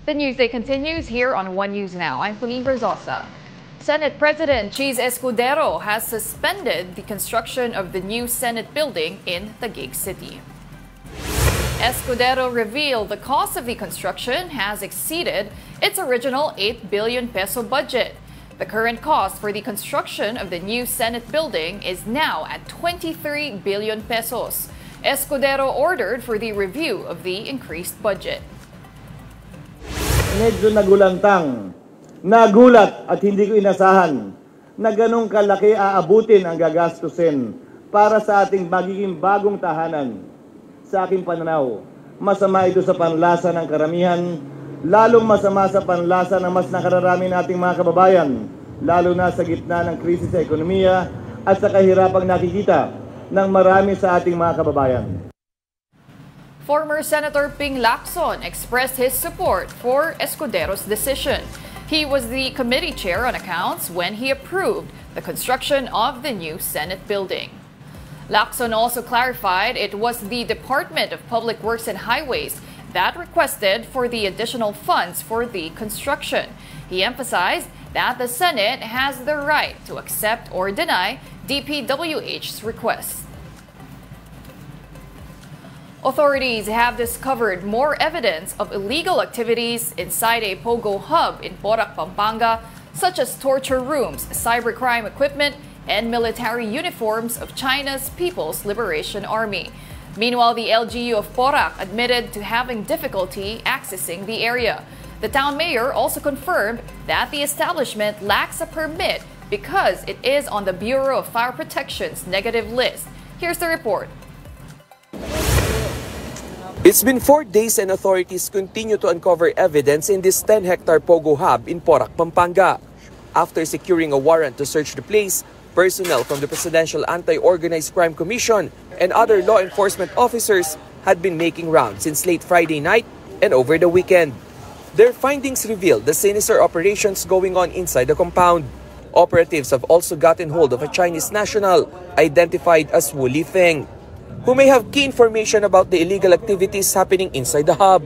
The Newsday continues here on One News Now. I'm Pauline Berzosa. Senate President Cheese Escudero has suspended the construction of the new Senate building in Taguig City. Escudero revealed the cost of the construction has exceeded its original 8 billion peso budget. The current cost for the construction of the new Senate building is now at 23 billion pesos. Escudero ordered for the review of the increased budget. Medyo nagulat at hindi ko inasahan na ganong kalaki aabutin ang gagastusin para sa ating magiging bagong tahanan. Sa aking pananaw, masama ito sa panlasa ng karamihan, lalong masama sa panlasa ng mas nakararami nating mga kababayan, lalo na sa gitna ng krisis sa ekonomiya at sa kahirapang nakikita ng marami sa ating mga kababayan. Former Senator Ping Lacson expressed his support for Escudero's decision. He was the committee chair on accounts when he approved the construction of the new Senate building. Lacson also clarified it was the Department of Public Works and Highways that requested for the additional funds for the construction. He emphasized that the Senate has the right to accept or deny DPWH's request. Authorities have discovered more evidence of illegal activities inside a POGO hub in Porac, Pampanga, such as torture rooms, cybercrime equipment, and military uniforms of China's People's Liberation Army. Meanwhile, the LGU of Porac admitted to having difficulty accessing the area. The town mayor also confirmed that the establishment lacks a permit because it is on the Bureau of Fire Protection's negative list. Here's the report. It's been 4 days and authorities continue to uncover evidence in this 10-hectare POGO hub in Porac, Pampanga. After securing a warrant to search the place, personnel from the Presidential Anti-Organized Crime Commission and other law enforcement officers had been making rounds since late Friday night and over the weekend. Their findings revealed the sinister operations going on inside the compound. Operatives have also gotten hold of a Chinese national identified as Wu Lifeng, who may have key information about the illegal activities happening inside the hub.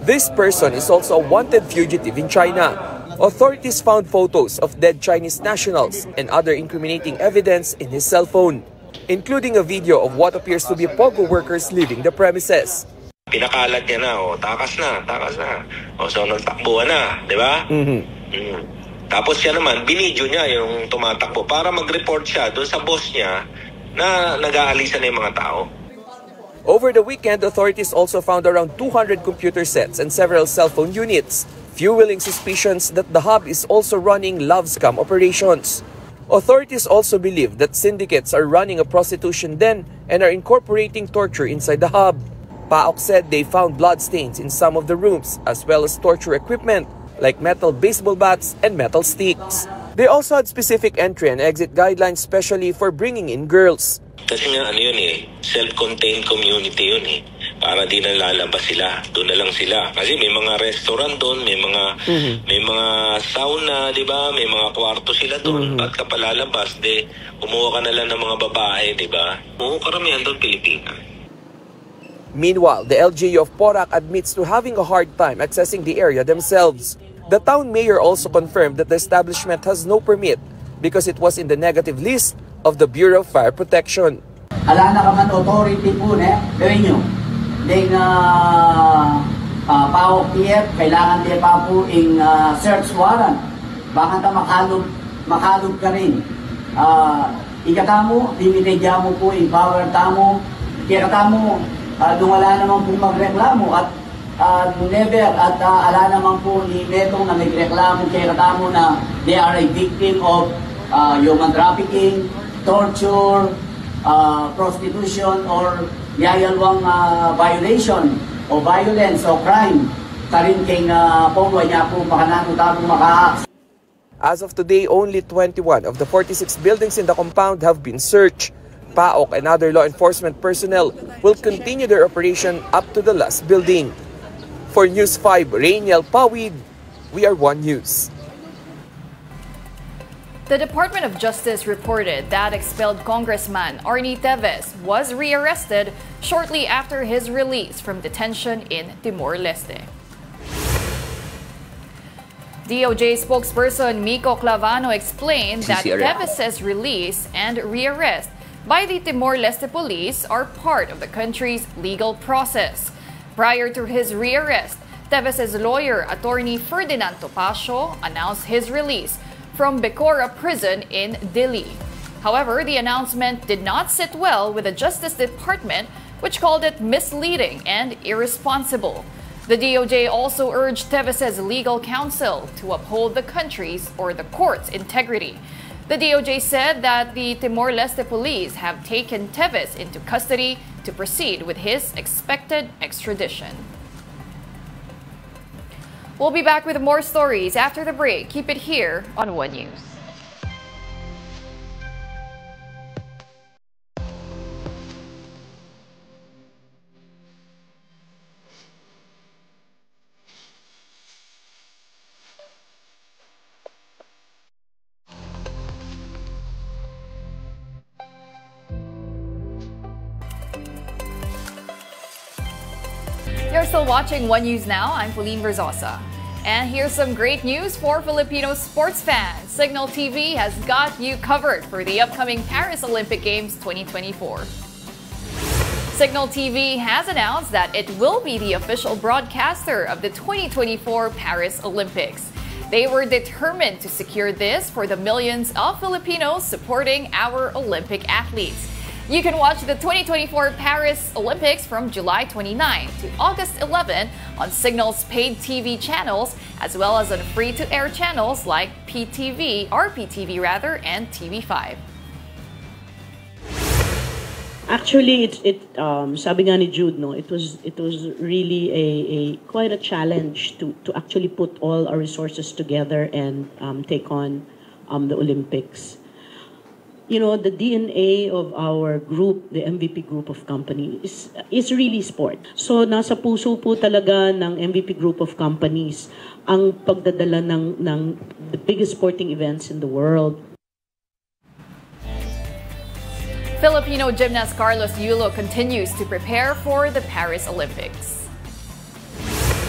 This person is also a wanted fugitive in China. Authorities found photos of dead Chinese nationals and other incriminating evidence in his cell phone, including a video of what appears to be POGO workers leaving the premises. Pinakalat niya na, takas na. So nagtakbuhan na, di ba? Tapos siya naman, binidyo niya yung tumatakbo para mag-report siya doon sa boss niya na nag-aalisan na yung mga tao. Over the weekend, authorities also found around 200 computer sets and several cell phone units, fueling suspicions that the hub is also running love scam operations. Authorities also believe that syndicates are running a prostitution den and are incorporating torture inside the hub. PAOK said they found bloodstains in some of the rooms, as well as torture equipment like metal baseball bats and metal sticks. They also had specific entry and exit guidelines specially for bringing in girls. Kasi nga self-contained community yun Para di na lalabas sila, doon na lang sila. Kasi may mga restaurant doon, may mga sauna, di ba? May mga kwarto sila doon. Ba't ka palalabas? Kumuha ka na lang ng mga babae, di ba? Karamihan doon Pilipina. Meanwhile, the LGU of Porac admits to having a hard time accessing the area themselves. The town mayor also confirmed that the establishment has no permit because it was in the negative list of the Bureau of Fire Protection. Ala na ka man authority po gawin nyo. Then PAOK PF, kailangan din pa po in search warrant. Baka ta makalog ka rin. Ikatamo, dinidya mo po in power tamo. Ikatamo, nung wala naman po magreklamo at never at ala naman po ni Netong na nagreklamo kay katamo na they are a victim of human trafficking, torture, prostitution, or yayalwang violation o violence o crime. Karin kay POGO niya po pakanano maka. As of today, only 21 of the 46 buildings in the compound have been searched. PAOK and other law enforcement personnel will continue their operation up to the last building. For News 5, Rainiel Pawid, we are One News. The Department of Justice reported that expelled Congressman Arnie Teves was rearrested shortly after his release from detention in Timor-Leste. DOJ spokesperson Miko Clavano explained that CCR. Teves's release and rearrest by the Timor-Leste police are part of the country's legal process. Prior to his rearrest, Teves's lawyer, attorney Ferdinand Topacio, announced his release from Becora prison in Dili. However, the announcement did not sit well with the Justice Department, which called it misleading and irresponsible. The DOJ also urged Teves's legal counsel to uphold the country's or the court's integrity. The DOJ said that the Timor-Leste police have taken Teves into custody to proceed with his expected extradition. We'll be back with more stories after the break. Keep it here on One News. You're still watching One News Now. I'm Pauline Verzosa. And here's some great news for Filipino sports fans. Signal TV has got you covered for the upcoming Paris Olympic Games 2024. Signal TV has announced that it will be the official broadcaster of the 2024 Paris Olympics. They were determined to secure this for the millions of Filipinos supporting our Olympic athletes. You can watch the 2024 Paris Olympics from July 29 to August 11 on Signal's paid TV channels, as well as on free-to-air channels like PTV, and TV5. Actually, sabi nga ni Jude, no, it was really a quite a challenge to actually put all our resources together and take on the Olympics. You know, the DNA of our group, the MVP group of companies, is really sport. So nasa puso po talaga ng MVP group of companies ang pagdadala ng the biggest sporting events in the world. Filipino gymnast Carlos Yulo continues to prepare for the Paris Olympics.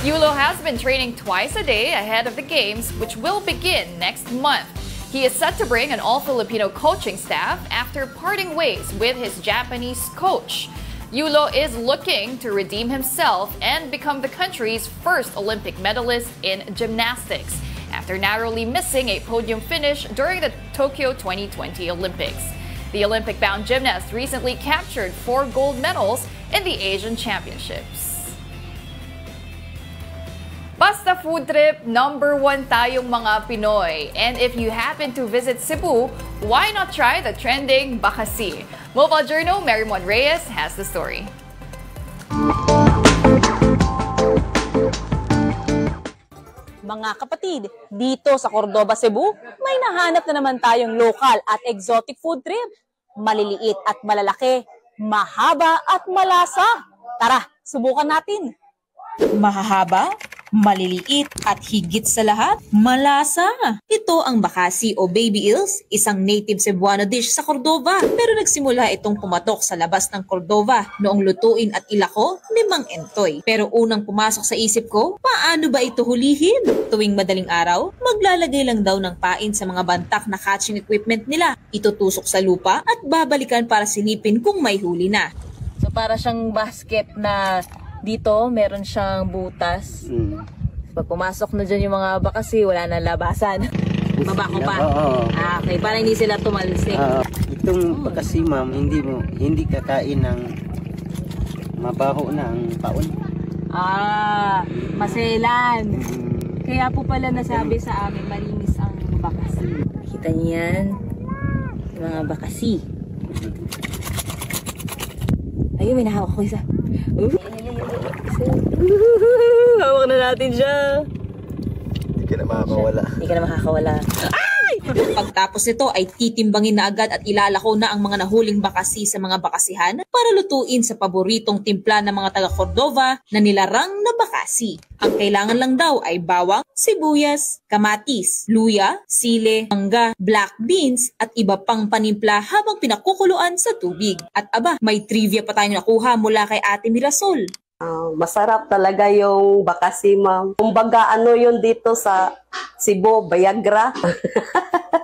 Yulo has been training twice a day ahead of the Games, which will begin next month. He is set to bring an all-Filipino coaching staff after parting ways with his Japanese coach. Yulo is looking to redeem himself and become the country's first Olympic medalist in gymnastics after narrowly missing a podium finish during the Tokyo 2020 Olympics. The Olympic-bound gymnast recently captured 4 gold medals in the Asian Championships. Basta food trip, #1 tayong mga Pinoy. And if you happen to visit Cebu, why not try the trending Bakasi? Mobile Journal Marimon Reyes has the story. Mga kapatid, dito sa Cordoba, Cebu, may nahanap na naman tayong local at exotic food trip. Maliliit at malalaki, mahaba at malasa. Tara, subukan natin. Mahahaba, maliliit at higit sa lahat, malasa. Ito ang bakasi o baby eels, isang native Cebuano dish sa Cordova. Pero nagsimula itong pumatok sa labas ng Cordova noong lutuin at ilako ni Mang Entoy. Pero unang pumasok sa isip ko, paano ba ito hulihin? Tuwing madaling araw, maglalagay lang daw ng pain sa mga bantak na catching equipment nila. Itutusok sa lupa at babalikan para silipin kung may huli na. So para siyang basket na dito meron siyang butas. Pag pumasok na dyan yung mga bakasi, wala na labasan. Baba ko pa. Okay, para hindi sila tumalsik. Itong bakasi, ma'am, hindi kakain ng mabaho na ang paon. Maselan. Kaya po pala nasabi sa amin malinis ang bakasi. Kita niyo yan? Mga bakasi. Ayun, may nahawak ko isa. Hawak na natin siya. Hindi ka na makakawala. Hindi ka na makakawala. Pagtapos nito ay titimbangin na agad at ilalako na ang mga nahuling bakasi sa mga bakasihan para lutuin sa paboritong timpla ng mga taga Cordova na nilarang na bakasi. Ang kailangan lang daw ay bawang, sibuyas, kamatis, luya, sile, mangga, black beans at iba pang panimpla habang pinakukuluan sa tubig. At aba, may trivia pa tayong nakuha mula kay Ate Mirasol. Masarap talaga yung bakasi, ma'am. Kumbaga, ano yun dito sa Cebu, Viagra.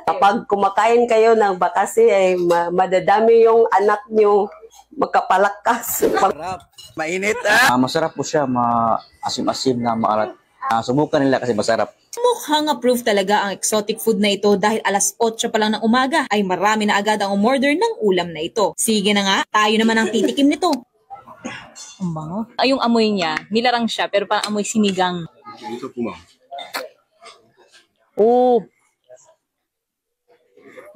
Kapag kumakain kayo ng bakasi, ay madadami yung anak nyo magkapalakas. Masarap. Mainit, masarap po siya, maasim-asim na maalat. Subukan nila kasi masarap. Mukhang approve talaga ang exotic food na ito dahil alas 8 pa lang ng umaga ay marami na agad ang umorder ng ulam na ito. Sige na nga, tayo naman ang titikim nito. Ang bango. Ay, yung amoy niya, nilarang siya, pero parang amoy sinigang. Ito po, ma'am.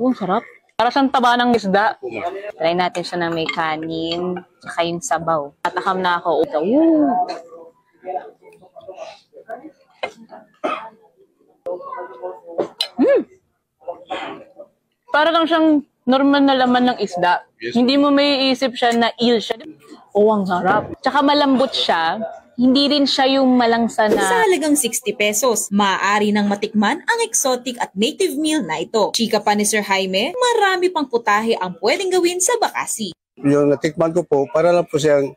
Ang sarap. Para siyang taba ng isda. Try natin siya na may kanin, tsaka yung sabaw. Tatakam na ako. Para lang siyang normal na laman ng isda. Yes. Hindi mo may iisip siya na eel siya. Ang sarap. Tsaka malambot siya. Hindi rin siya yung malangsa na... Sa halagang 60 pesos, maaari nang matikman ang exotic at native meal na ito. Chika pa ni Sir Jaime, marami pang putahe ang pwedeng gawin sa bakasi. Yung natikman ko po, para lang po siyang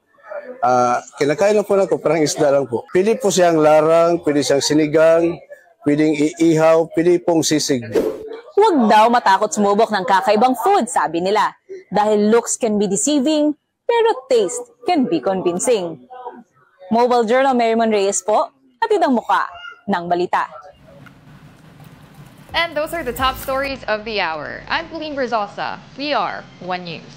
kinakain lang po na ko, parang isda lang po. Pwede po siyang larang, pwede siyang sinigang, pwedeng iihaw, pwede pong sisig. Huwag daw matakot sumubok ng kakaibang food, sabi nila. Dahil looks can be deceiving, pero taste can be convincing. Mobile Journal, Merrimon Reyes po, hatid ang muka ng balita. And those are the top stories of the hour. I'm Pauline Berzosa. We are One News.